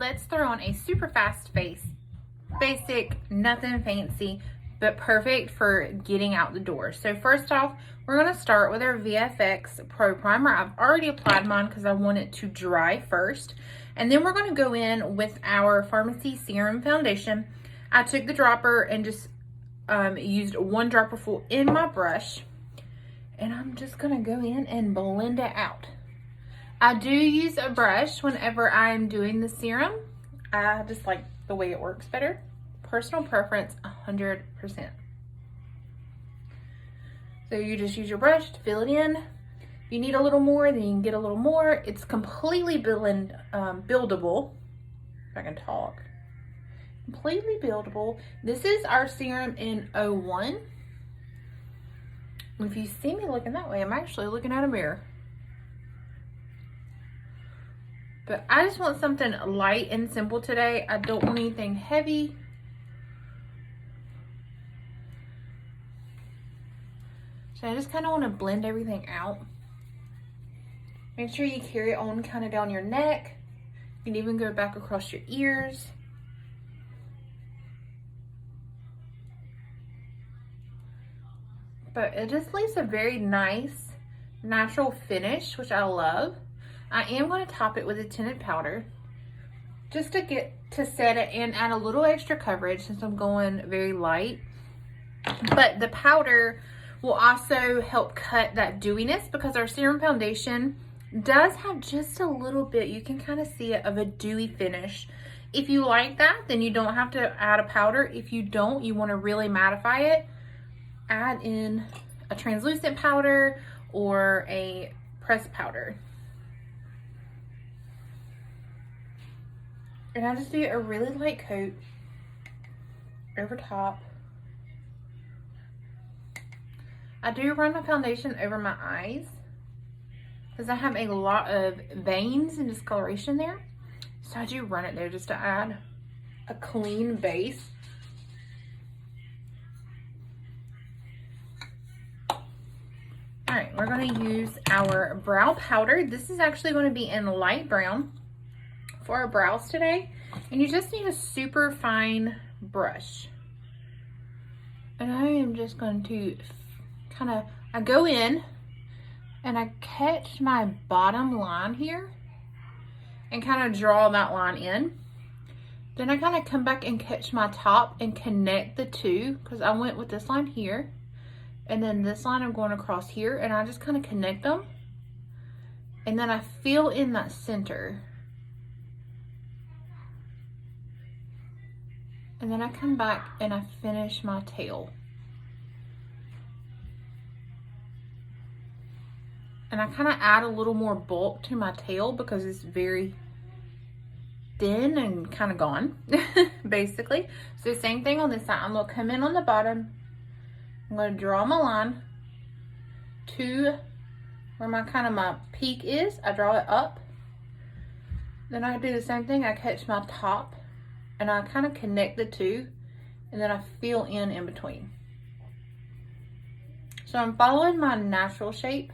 let's throw on a super fast face. Basic, nothing fancy, but perfect for getting out the door. So first off, we're going to start with our VFX Pro Primer. I've already applied mine because I want it to dry first. And then we're going to go in with our Farmasi Serum Foundation. I took the dropper and just used one dropper full in my brush. And I'm just going to go in and blend it out. I do use a brush whenever I'm doing the serum. I just like the way it works better. Personal preference, 100%. So you just use your brush to fill it in. If you need a little more, then you can get a little more. It's completely buildable, if I can talk. Completely buildable. This is our serum in 01. If you see me looking that way, I'm actually looking at a mirror. But I just want something light and simple today. I don't want anything heavy. So I just kind of want to blend everything out. Make sure you carry it on kind of down your neck. You can even go back across your ears. But it just leaves a very nice, natural finish, which I love. I am going to top it with a tinted powder just to get to set it and add a little extra coverage since I'm going very light. But the powder will also help cut that dewiness because our serum foundation does have just a little bit, you can kind of see it, of a dewy finish. If you like that, then you don't have to add a powder. If you don't, you want to really mattify it, add in a translucent powder or a pressed powder. And I just do a really light coat over top. I do run my foundation over my eyes because I have a lot of veins and discoloration there. So I do run it there just to add a clean base. All right, we're going to use our brow powder. This is actually going to be in light brown for our brows today, and you just need a super fine brush. And I am just going to I go in and I catch my bottom line here and kind of draw that line in. Then I kind of come back and catch my top and connect the two, because I went with this line here and then this line I'm going across here, and I just kind of connect them, and then I fill in that center. And then I come back and I finish my tail. And I kind of add a little more bulk to my tail because it's very thin and kind of gone, basically. So same thing on this side. I'm going to come in on the bottom. I'm going to draw my line to where my peak is. I draw it up. Then I do the same thing. I catch my top and I kind of connect the two, and then I fill in between. So I'm following my natural shape.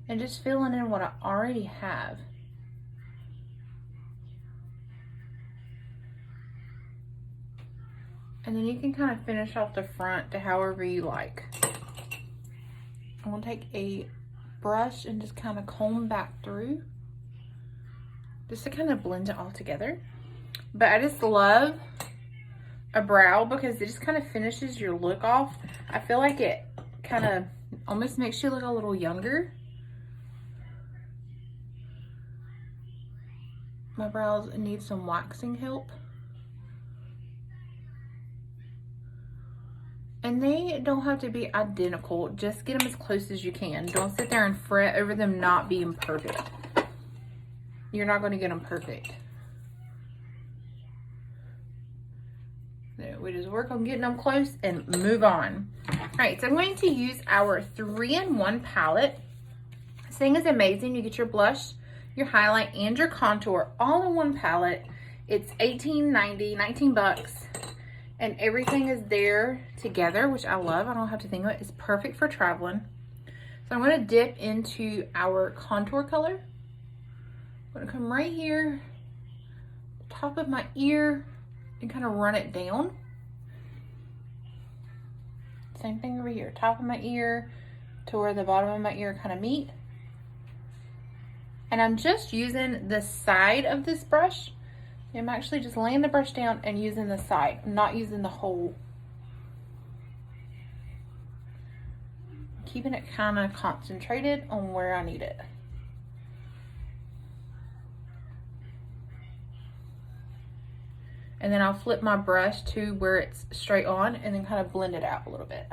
And just filling in what I already have. And then you can kind of finish off the front to however you like. I'm going to take a brush and just kind of comb back through, just to kind of blend it all together. But I just love a brow because it just kind of finishes your look off. I feel like it kind of almost makes you look a little younger. My brows need some waxing help. And they don't have to be identical. Just get them as close as you can. Don't sit there and fret over them not being perfect. You're not going to get them perfect. So we just work on getting them close and move on. All right, so I'm going to use our 3-in-1 palette. This thing is amazing. You get your blush, your highlight, and your contour all in one palette. It's $18.90, 19 bucks. And everything is there together, which I love. I don't have to think of it. It's perfect for traveling. So I'm going to dip into our contour color. I'm going to come right here, top of my ear, and kind of run it down. Same thing over here, top of my ear to where the bottom of my ear kind of meet. And I'm just using the side of this brush. I'm actually just laying the brush down and using the side. I'm not using the whole. Keeping it kind of concentrated on where I need it. And then I'll flip my brush to where it's straight on and then kind of blend it out a little bit.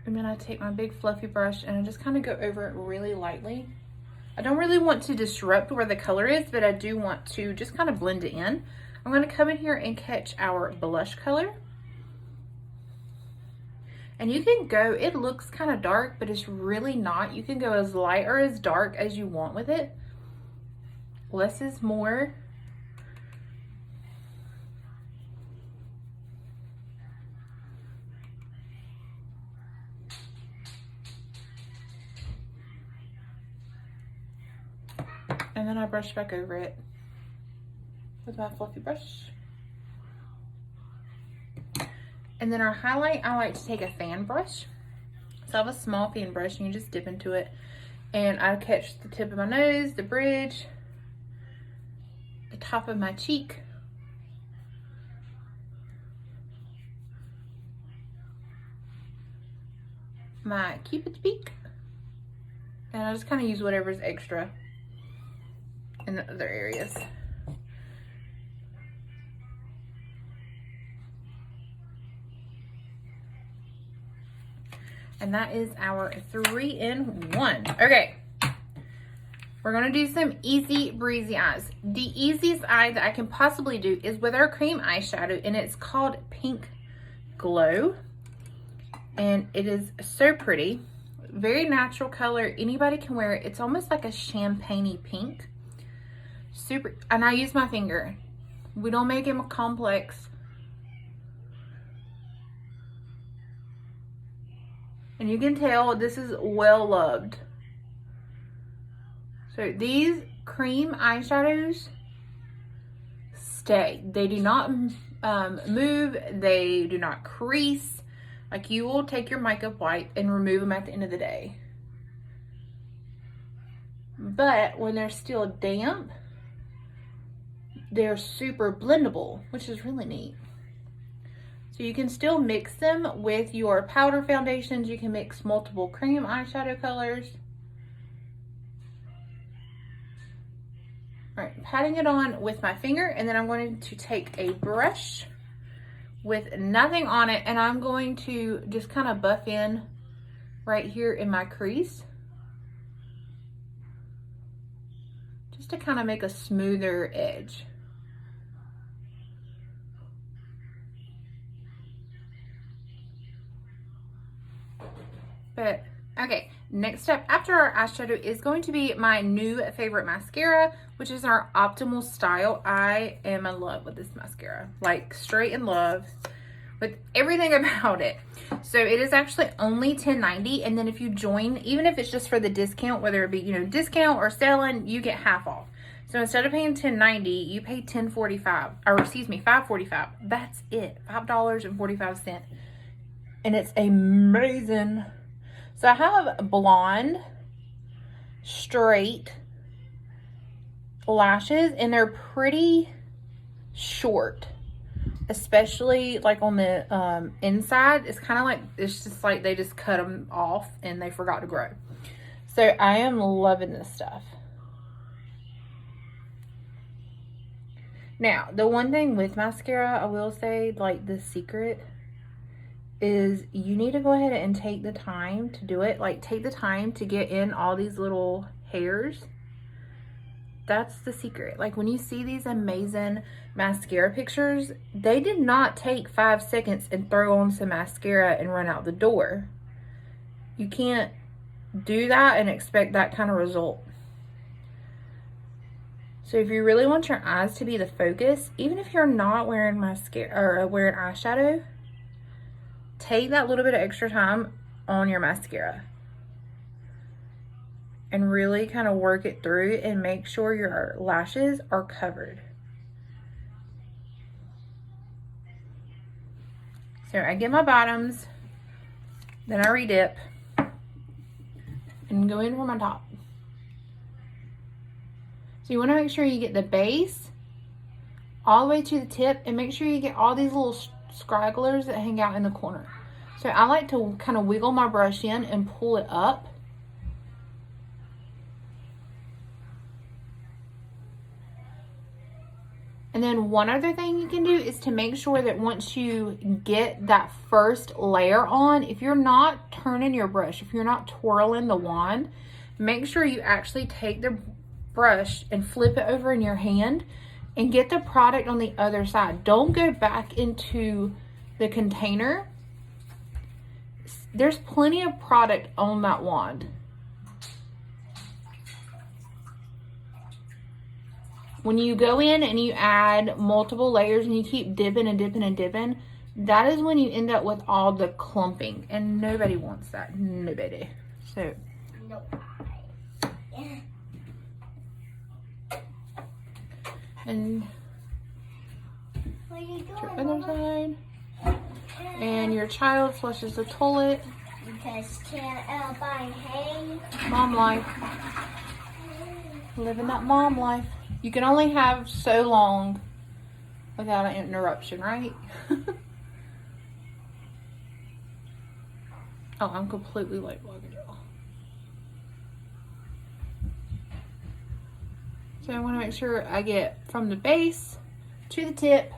And then I take my big fluffy brush and I just kind of go over it really lightly. I don't really want to disrupt where the color is, but I do want to just kind of blend it in. I'm going to come in here and catch our blush color. And you can go, it looks kind of dark, but it's really not. You can go as light or as dark as you want with it. Less is more. And then I brush back over it with my fluffy brush. And then our highlight, I like to take a fan brush. So I have a small fan brush and you just dip into it. And I catch the tip of my nose, the bridge, the top of my cheek. My cupid's beak. And I just kind of use whatever's extra in the other areas. And that is our 3-in-1. Okay, we're gonna do some easy breezy eyes. The easiest eye that I can possibly do is with our cream eyeshadow, and it's called Pink Glow. And it is so pretty, very natural color. Anybody can wear it. It's almost like a champagne-y pink. Super, and I use my finger. We don't make it complex. And you can tell this is well loved. So these cream eyeshadows stay. They do not move. They do not crease. Like, you will take your makeup wipe and remove them at the end of the day. But when they're still damp, they're super blendable, which is really neat. So you can still mix them with your powder foundations. You can mix multiple cream eyeshadow colors. All right, patting it on with my finger, and then I'm going to take a brush with nothing on it, and I'm going to just kind of buff in right here in my crease, just to kind of make a smoother edge. But okay, next step after our eyeshadow is going to be my new favorite mascara, which is our Optimal Style. I am in love with this mascara, like straight in love with everything about it. So it is actually only $10.90, and then if you join, even if it's just for the discount, whether it be, you know, discount or selling, you get half off. So instead of paying $10.90, you pay $10.45, or excuse me, $5.45. That's it, $5.45, and it's amazing. So I have blonde, straight lashes, and they're pretty short, especially like on the inside. It's kind of like, it's just like they just cut them off and they forgot to grow. So I am loving this stuff. Now, the one thing with mascara, I will say, like, the secret is you need to go ahead and take the time to do it. Like, take the time to get in all these little hairs. That's the secret. Like, when you see these amazing mascara pictures, they did not take 5 seconds and throw on some mascara and run out the door. You can't do that and expect that kind of result. So if you really want your eyes to be the focus, even if you're not wearing mascara or wearing eyeshadow, take that little bit of extra time on your mascara and really kind of work it through and make sure your lashes are covered. So I get my bottoms, then I redip and go in for my top. So you want to make sure you get the base all the way to the tip, and make sure you get all these little scragglers that hang out in the corner. So I like to kind of wiggle my brush in and pull it up. And then one other thing you can do is to make sure that once you get that first layer on, if you're not turning your brush, if you're not twirling the wand, make sure you actually take the brush and flip it over in your hand and get the product on the other side. Don't go back into the container. There's plenty of product on that wand. When you go in and you add multiple layers and you keep dipping and dipping and dipping, that is when you end up with all the clumping, and nobody wants that. Nobody. So and your other side, and your child flushes the toilet because can't buy hay. Mom life, living that mom life. You can only have so long without an interruption, right? Oh, I'm completely late vlogging, y'all. So I want to make sure I get from the base to the tip.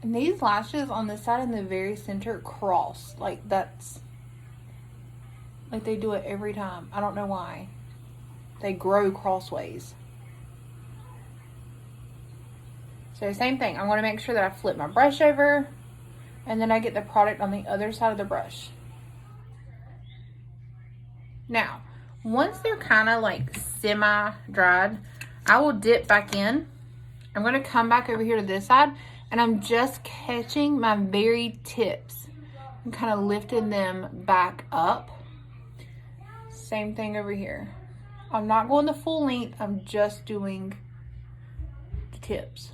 And these lashes on this side in the very center cross. Like that's, like they do it every time. I don't know why. They grow crossways. So same thing. I want to make sure that I flip my brush over and then I get the product on the other side of the brush. Now, once they're kind of like semi-dried, I will dip back in. I'm going to come back over here to this side and I'm just catching my very tips and kind of lifting them back up. Same thing over here. I'm not going the full length. I'm just doing the tips.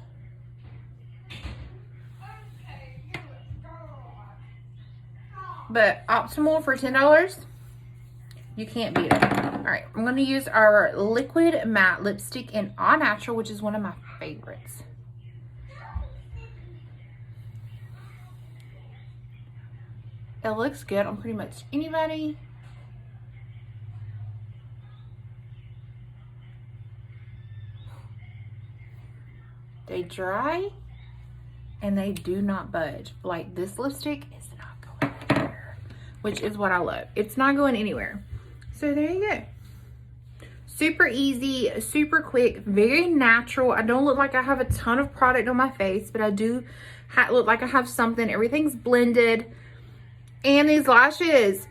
But optimal for $10. You can't beat it. All right, I'm going to use our liquid matte lipstick in All Natural, which is one of my favorites. It looks good on pretty much anybody. They dry and they do not budge. Like this lipstick is not going anywhere, which is what I love. It's not going anywhere. So there you go. Super easy, super quick, very natural. I don't look like I have a ton of product on my face, but I do look like I have something. Everything's blended. And these lashes,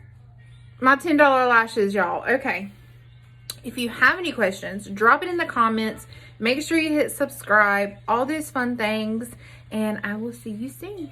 my $10 lashes, y'all. Okay. If you have any questions, drop it in the comments. Make sure you hit subscribe, all those fun things, and I will see you soon.